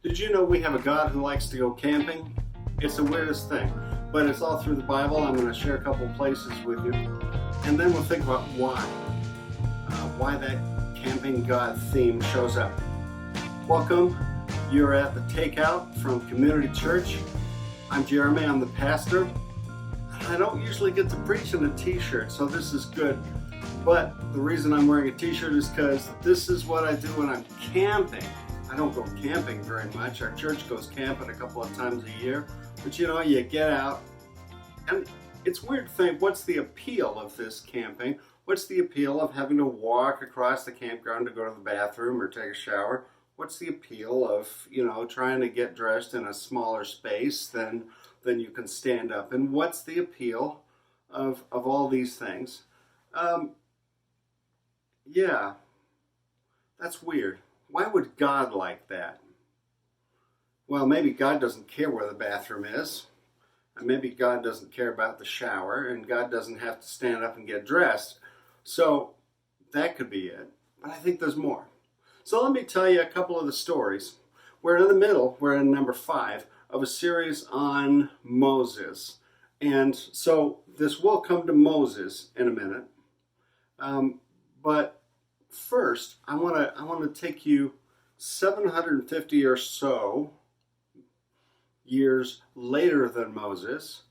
Did you know we have a God who likes to go camping? It's the weirdest thing, but it's all through the Bible. I'm going to share a couple places with you, and then we'll think about why that camping God theme shows up. Welcome. You're at the Takeout from Community Church. I'm Jeremy. I'm the pastor. I don't usually get to preach in a t-shirt, so this is good. But the reason I'm wearing a t-shirt is because this is what I do when I'm camping. I don't go camping very much. Our church goes camping a couple of times a year. But you know, you get out. And it's weird to think, what's the appeal of this camping? What's the appeal of having to walk across the campground to go to the bathroom or take a shower? What's the appeal of, trying to get dressed in a smaller space than you can stand up? And what's the appeal of all these things? Yeah, that's weird. Why would God like that? Well, maybe God doesn't care where the bathroom is. And maybe God doesn't care about the shower. And God doesn't have to stand up and get dressed. So that could be it. But I think there's more. So let me tell you a couple of the stories. We're in the middle, we're in number 5 of a series on Moses. And so this will come to Moses in a minute. But first, I want to take you 750 or so years later than Moses,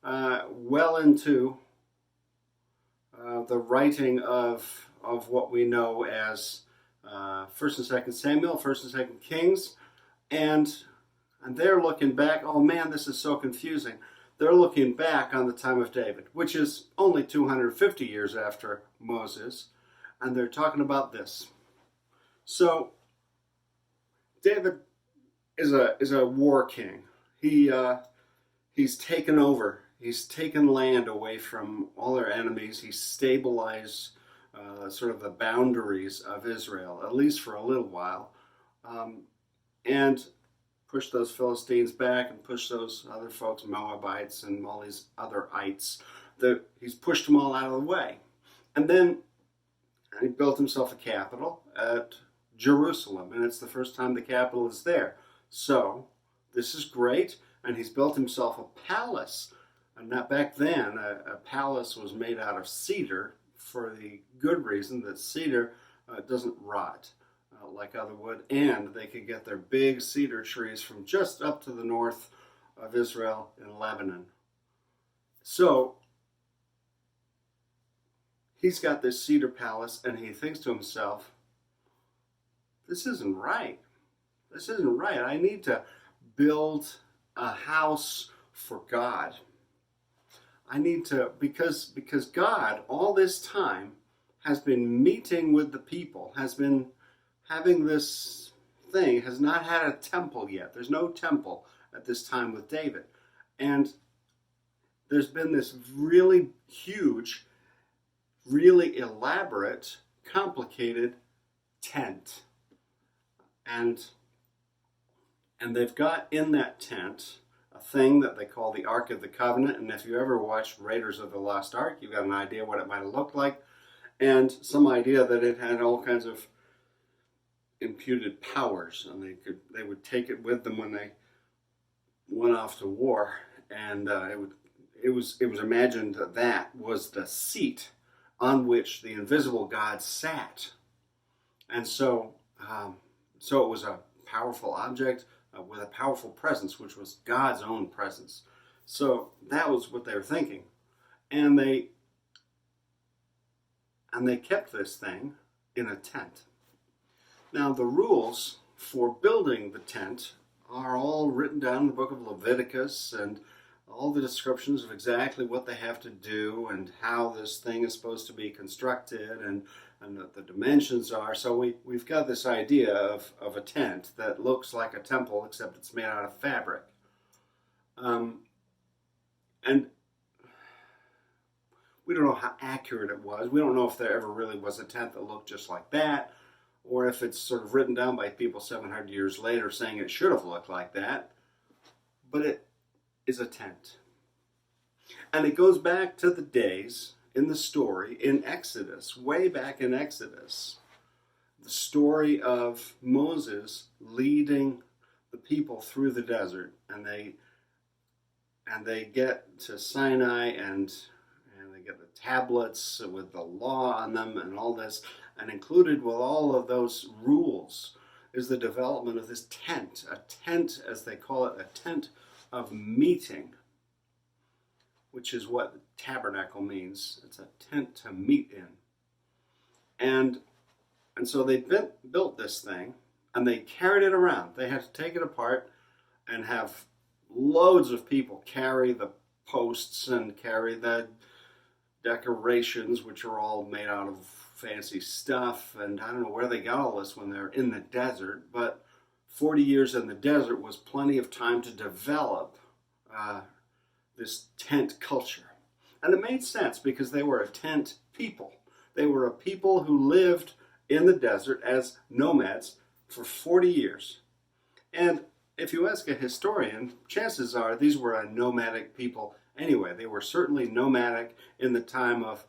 well into the writing of what we know as 1st and 2nd Samuel, 1st and 2nd Kings, and they're looking back. Oh man, this is so confusing. They're looking back on the time of David, which is only 250 years after Moses. And they're talking about this. So David is a war king. He's taken over. He's taken land away from all their enemies. He's stabilized sort of the boundaries of Israel, at least for a little while, and pushed those Philistines back and pushed those other folks, Moabites and all these other ites. He's pushed them all out of the way. And then he built himself a capital at Jerusalem, and it's the first time the capital is there. So this is great, and he's built himself a palace. And not back then, a palace was made out of cedar for the good reason that cedar doesn't rot like other wood, and they could get their big cedar trees from just up to the north of Israel in Lebanon. So he's got this cedar palace, and he thinks to himself, this isn't right. This isn't right. I need to build a house for God. I need to, because God, all this time, has been meeting with the people, has been having this thing, has not had a temple yet. There's no temple at this time with David. And there's been this really huge, really elaborate, complicated tent. And they've got in that tent a thing that they call the Ark of the Covenant. And if you ever watched Raiders of the Lost Ark, you've got an idea what it might have looked like. And some idea that it had all kinds of imputed powers. And they would take it with them when they went off to war. And it was imagined that was the seat on which the invisible God sat. And so it was a powerful object with a powerful presence, which was God's own presence. So that was what they were thinking. And they kept this thing in a tent. Now the rules for building the tent are all written down in the book of Leviticus, and all the descriptions of exactly what they have to do and how this thing is supposed to be constructed and the dimensions are. So we've got this idea of a tent that looks like a temple, except it's made out of fabric. And we don't know how accurate it was. We don't know if there ever really was a tent that looked just like that, or if it's sort of written down by people 700 years later saying it should have looked like that. But it is a tent. And it goes back to the days in the story in Exodus, way back in Exodus. The story of Moses leading the the people through the desert, and they get to Sinai, and they get the tablets with the law on them and all this, and included with all of those rules is the development of this tent, a tent, as they call it, a tent of meeting, which is what tabernacle means. It's a tent to meet in. And so they built this thing, and they carried it around. They had to take it apart and have loads of people carry the posts and carry the decorations, which are all made out of fancy stuff. And I don't know where they got all this when they're in the desert, but 40 years in the desert was plenty of time to develop this tent culture. And it made sense because they were a tent people. They were a people who lived in the desert as nomads for 40 years. And if you ask a historian, chances are these were a nomadic people anyway. They were certainly nomadic in the time of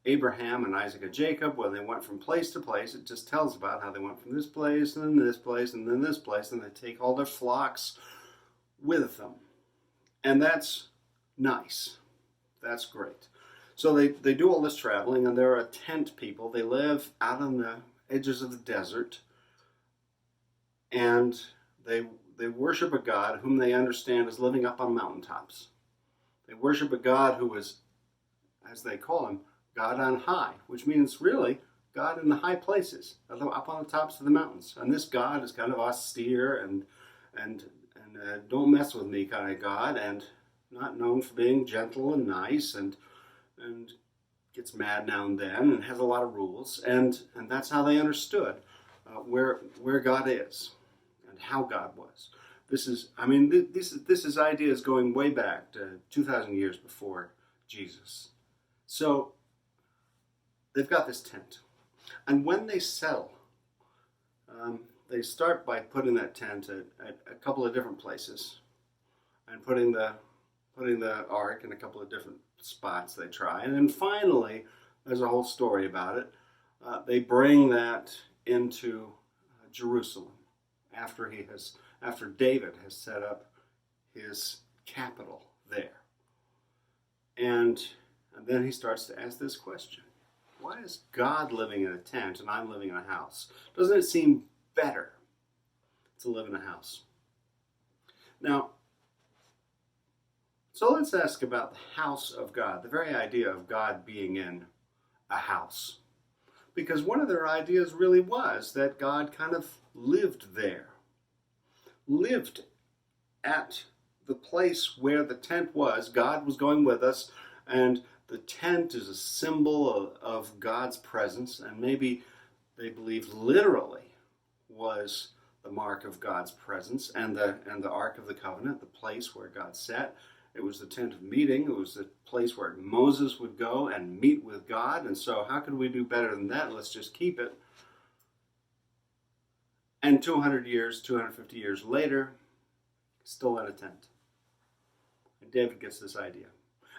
Abraham and Isaac and Jacob, when they went from place to place. It just tells about how they went from this place and then this place and then this place, and they take all their flocks with them. And that's nice. That's great. So they do all this traveling, and they're a tent people. They live out on the edges of the desert, and they worship a God whom they understand is living up on mountaintops. They worship a God who is, as they call him, God on high, which means really God in the high places, up on the tops of the mountains. And this God is kind of austere and don't mess with me kind of God, and not known for being gentle and nice, and gets mad now and then, and has a lot of rules. And that's how they understood where God is and how God was. This is ideas going way back to 2,000 years before Jesus. So they've got this tent, and when they settle, they start by putting that tent at a couple of different places, and putting the ark in a couple of different spots they try. And then finally, there's a whole story about it. They bring that into Jerusalem after David has set up his capital there. And then he starts to ask this question: why is God living in a tent and I'm living in a house? Doesn't it seem better to live in a house? Now, so let's ask about the house of God, the very idea of God being in a house. Because one of their ideas really was that God kind of lived there, lived at the place where the tent was. God was going with us, and the tent is a symbol of God's presence, and maybe they believed literally was the mark of God's presence, and the Ark of the Covenant, the place where God sat. It was the tent of meeting. It was the place where Moses would go and meet with God. And so how could we do better than that? Let's just keep it. And 250 years later, still in a tent. And David gets this idea.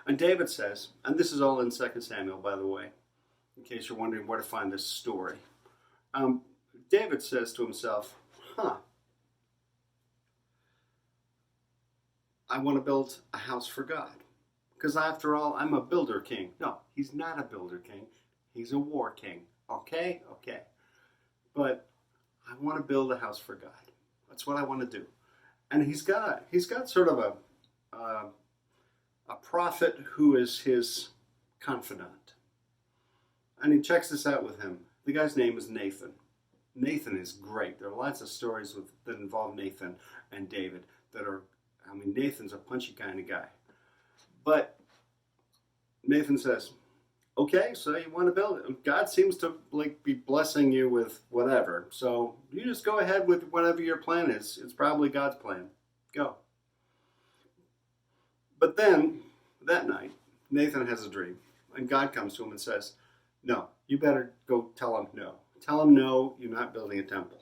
And David says, and this is all in 2 Samuel, by the way, in case you're wondering where to find this story. David says to himself, I want to build a house for God. Because after all, I'm a builder king. No, he's not a builder king. He's a war king. Okay. But I want to build a house for God. That's what I want to do. And he's got sort of a prophet who is his confidant. And he checks this out with him. The guy's name is Nathan. Nathan is great. There are lots of stories that involve Nathan and David that are, Nathan's a punchy kind of guy. But Nathan says, okay, so you want to build it. God seems to be blessing you with whatever. So you just go ahead with whatever your plan is. It's probably God's plan. Go. But then, that night, Nathan has a dream. And God comes to him and says, no, you better go tell him no. Tell him no, you're not building a temple.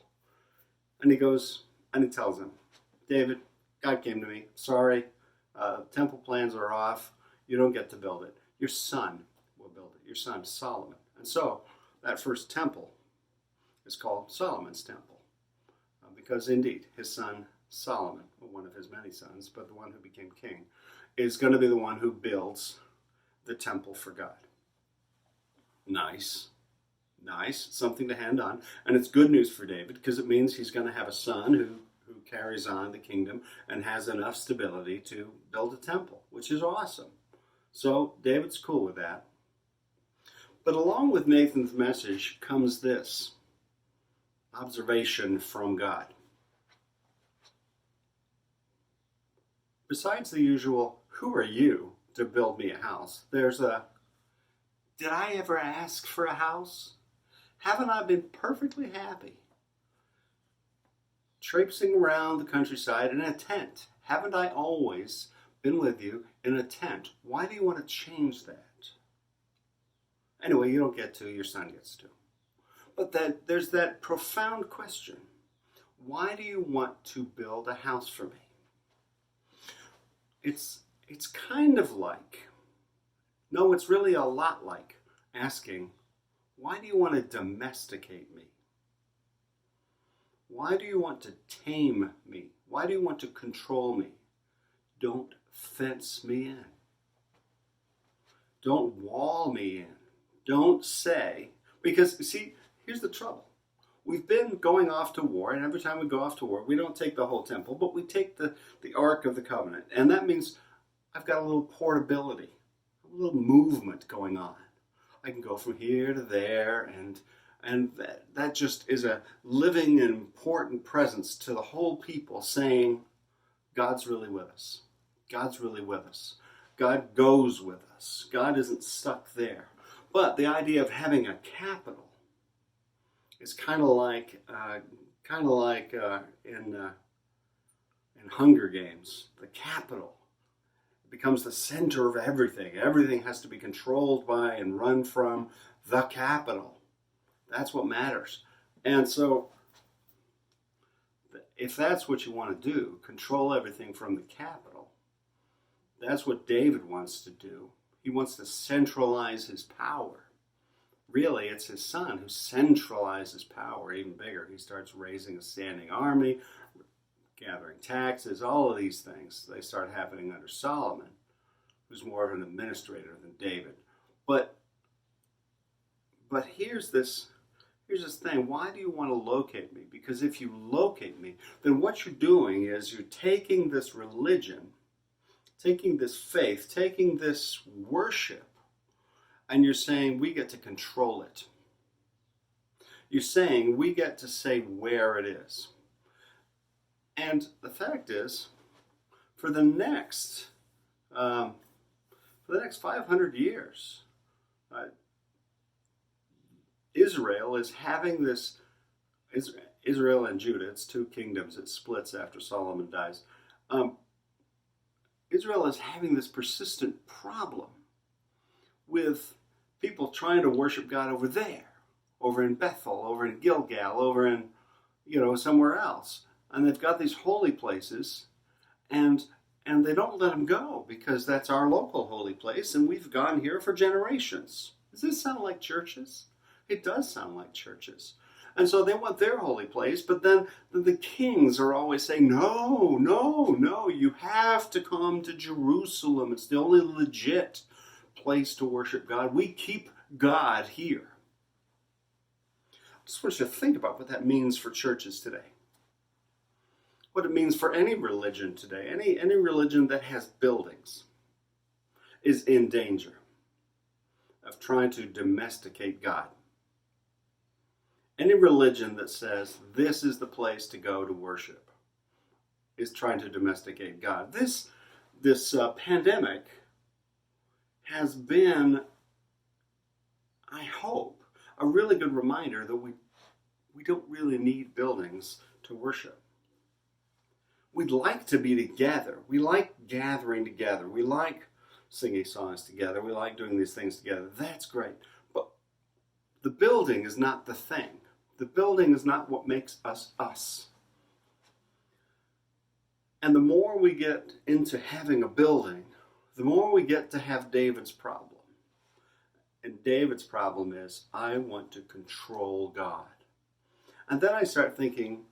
And he goes and he tells him, David, God came to me. Sorry, temple plans are off. You don't get to build it. Your son will build it. Your son, Solomon. And so that first temple is called Solomon's temple. Because indeed, his son Solomon, one of his many sons, but the one who became king, is going to be the one who builds the temple for God. Nice. Nice. Something to hand on. And it's good news for David because it means he's going to have a son who carries on the kingdom and has enough stability to build a temple, which is awesome. So David's cool with that. But along with Nathan's message comes this observation from God. Besides the usual, who are you to build me a house? There's a, did I ever ask for a house? Haven't I been perfectly happy traipsing around the countryside in a tent? Haven't I always been with you in a tent? Why do you want to change that? Anyway, you don't get to, your son gets to. But there's that profound question. Why do you want to build a house for me? It's kind of like, no, it's really a lot like asking, why do you want to domesticate me? Why do you want to tame me? Why do you want to control me? Don't fence me in. Don't wall me in. Don't say, because see, here's the trouble. We've been going off to war, and every time we go off to war, we don't take the whole temple, but we take the Ark of the Covenant. And that means I've got a little portability, a little movement going on. I can go from here to there, and that just is a living and important presence to the whole people saying, God's really with us. God's really with us. God goes with us. God isn't stuck there. But the idea of having a capital is kind of like in Hunger Games, the capital becomes the center of everything. Everything has to be controlled by and run from the capital. That's what matters. And so, if that's what you want to do, control everything from the capital, that's what David wants to do. He wants to centralize his power. Really, it's his son who centralizes power even bigger. He starts raising a standing army, gathering taxes, all of these things. They start happening under Solomon, who's more of an administrator than David. But here's this thing. Why do you want to locate me? Because if you locate me, then what you're doing is you're taking this religion, taking this faith, taking this worship, and you're saying we get to control it. You're saying we get to say where it is. And the fact is, for the next 500 years, Israel is having this, Israel and Judah, it's two kingdoms, it splits after Solomon dies. Israel is having this persistent problem with people trying to worship God over there, over in Bethel, over in Gilgal, over in, somewhere else. And they've got these holy places, and they don't let them go because that's our local holy place, and we've gone here for generations. Does this sound like churches? It does sound like churches. And so they want their holy place, but then the kings are always saying, no, you have to come to Jerusalem. It's the only legit place to worship God. We keep God here. I just want you to think about what that means for churches today. What it means for any religion today. Any religion that has buildings is in danger of trying to domesticate God. Any religion that says this is the place to go to worship is trying to domesticate God. This pandemic has been, I hope, a really good reminder that we don't really need buildings to worship. We'd like to be together. We like gathering together. We like singing songs together. We like doing these things together. That's great. But the building is not the thing. The building is not what makes us us. And the more we get into having a building, the more we get to have David's problem. And David's problem is, I want to control God. And then I start thinking,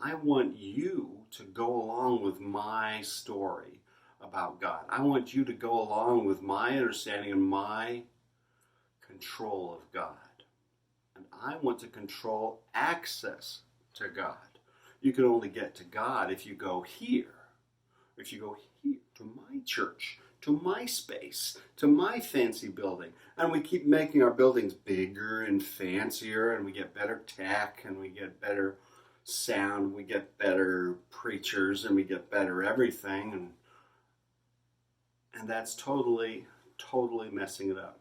I want you to go along with my story about God. I want you to go along with my understanding and my control of God. And I want to control access to God. You can only get to God if you go here. If you go here to my church, to my space, to my fancy building. And we keep making our buildings bigger and fancier, and we get better tech, and we get better sound, we get better preachers, and we get better everything. And that's totally messing it up.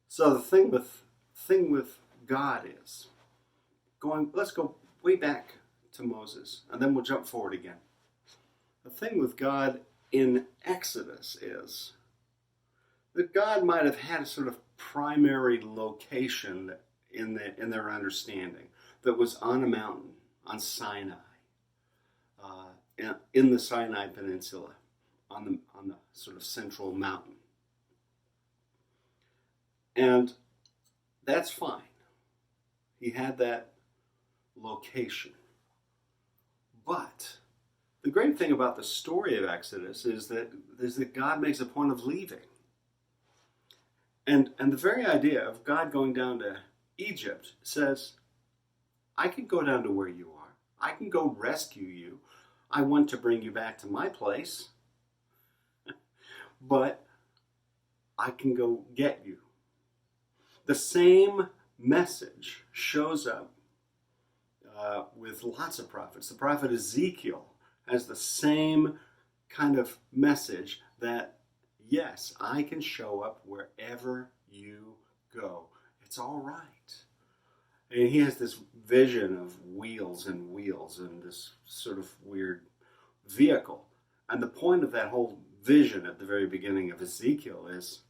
So the thing with God is let's go way back to Moses, and then we'll jump forward again. The thing with God in Exodus is that God might have had a sort of primary location in their understanding that was on a mountain, on Sinai, in the Sinai Peninsula, on the sort of central mountain. And that's fine. He had that location. But the great thing about the story of Exodus is that God makes a point of leaving. And the very idea of God going down to Egypt says, I can go down to where you are. I can go rescue you. I want to bring you back to my place. But I can go get you. The same message shows up with lots of prophets. The prophet Ezekiel has the same kind of message that, yes, I can show up wherever you go. It's all right. And he has this vision of wheels and this sort of weird vehicle. And the point of that whole vision at the very beginning of Ezekiel is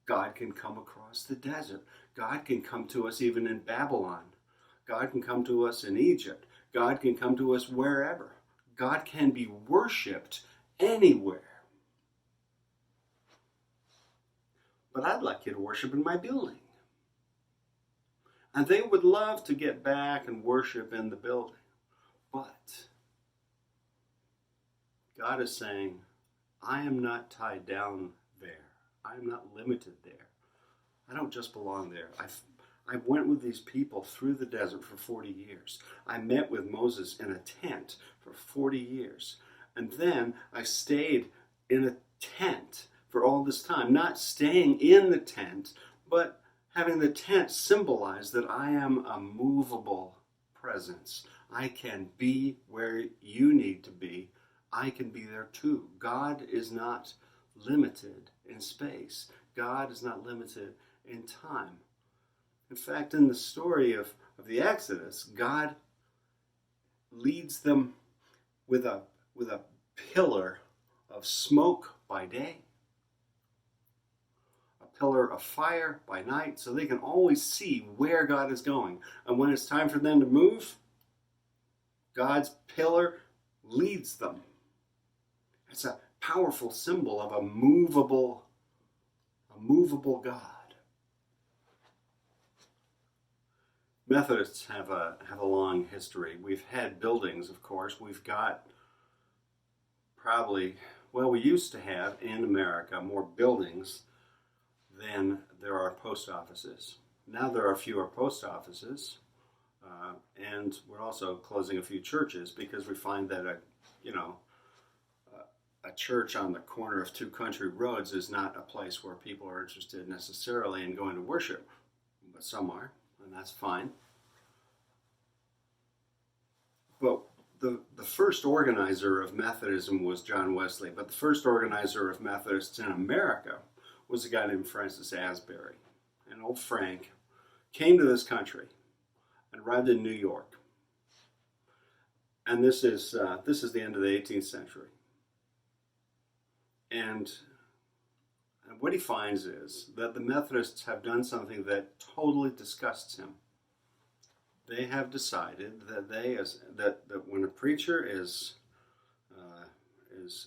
God can come across the desert. God can come to us even in Babylon. God can come to us in Egypt. God can come to us wherever. God can be worshipped anywhere. But I'd like you to worship in my building. And they would love to get back and worship in the building. But God is saying, I am not tied down there. I am not limited there. I don't just belong there. I went with these people through the desert for 40 years. I met with Moses in a tent for 40 years. And then I stayed in a tent for all this time. Not staying in the tent, but having the tent symbolize that I am a movable presence. I can be where you need to be. I can be there too. God is not limited in space. God is not limited in time. In fact, in the story of the Exodus, God leads them with a pillar of smoke by day, a pillar of fire by night, so they can always see where God is going. And when it's time for them to move, God's pillar leads them. It's a powerful symbol of a movable God. Methodists have a long history. We've had buildings, of course. We've got we used to have in America more buildings than there are post offices. Now there are fewer post offices, and we're also closing a few churches because we find that a church on the corner of two country roads is not a place where people are interested necessarily in going to worship, but some are, and that's fine. But the first organizer of Methodism was John Wesley, but the first organizer of Methodists in America was a guy named Francis Asbury. And old Frank came to this country and arrived in New York. And this is the end of the 18th century. And what he finds is that the Methodists have done something that totally disgusts him. They have decided that when a preacher is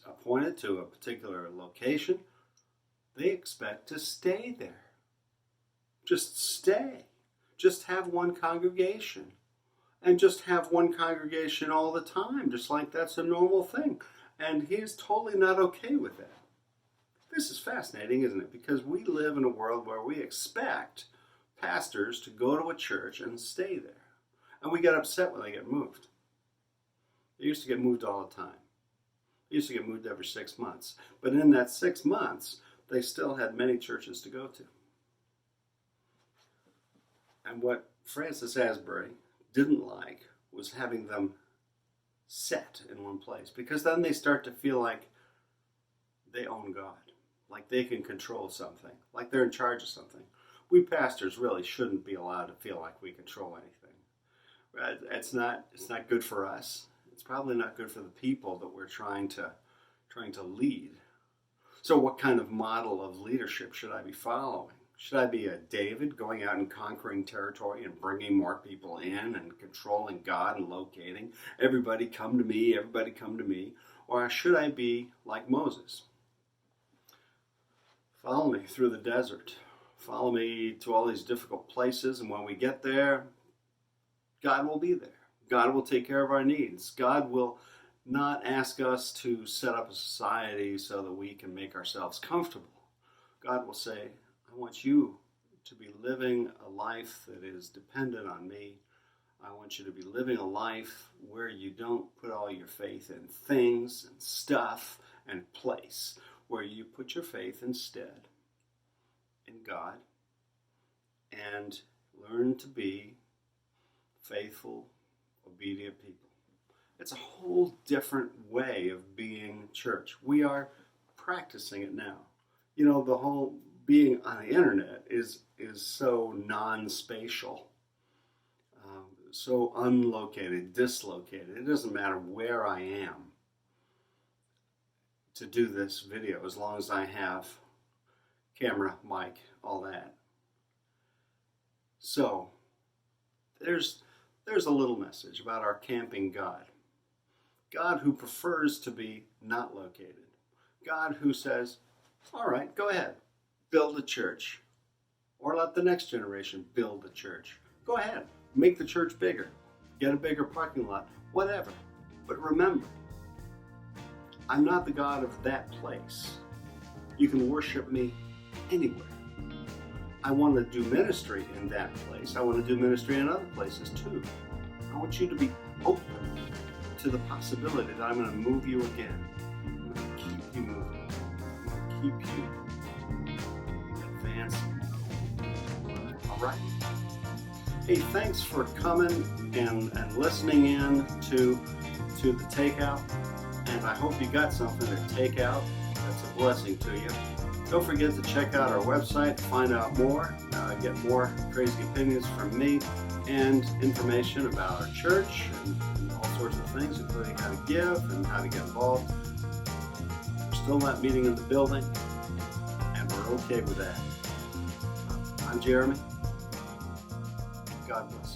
appointed to a particular location, they expect to stay there. Just stay. Just have one congregation. and just have one congregation all the time, just like that's a normal thing. And he is totally not okay with that. This is fascinating, isn't it? Because we live in a world where we expect pastors to go to a church and stay there. And we get upset when they get moved. They used to get moved all the time. They used to get moved every 6 months. But in that 6 months, they still had many churches to go to. And what Francis Asbury didn't like was having them set in one place, because then they start to feel like they own God, like they can control something, like they're in charge of something. We pastors really shouldn't be allowed to feel like we control anything. It's not good for us. It's probably not good for the people that we're trying to lead. So what kind of model of leadership should I be following? Should I be a David, going out and conquering territory and bringing more people in and controlling God and locating? Everybody come to me, everybody come to me. Or should I be like Moses? Follow me through the desert. Follow me to all these difficult places, and when we get there, God will be there. God will take care of our needs. God will not ask us to set up a society so that we can make ourselves comfortable. God will say, I want you to be living a life that is dependent on me. I want you to be living a life where you don't put all your faith in things and stuff and place, where you put your faith instead in God and learn to be faithful, obedient people. It's a whole different way of being church. We are practicing it now. You know, the whole being on the internet is so non-spatial, so unlocated, dislocated. It doesn't matter where I am to do this video, as long as I have camera, mic, all that. So there's a little message about our camping God. God who prefers to be not located. God who says, all right, go ahead, build a church. Or let the next generation build a church. Go ahead, make the church bigger. Get a bigger parking lot, whatever. But remember, I'm not the God of that place. You can worship me anywhere. I want to do ministry in that place. I want to do ministry in other places too. I want you to be open to the possibility that I'm going to move you again. I'm going to keep you moving. I'm going to keep you advancing. All right? Hey, thanks for coming and listening in to the Takeout. And I hope you got something to take out that's a blessing to you. Don't forget to check out our website to find out more, get more crazy opinions from me, and information about our church and all sorts of things, including how to give and how to get involved. We're still not meeting in the building, and we're okay with that. I'm Jeremy. God bless you.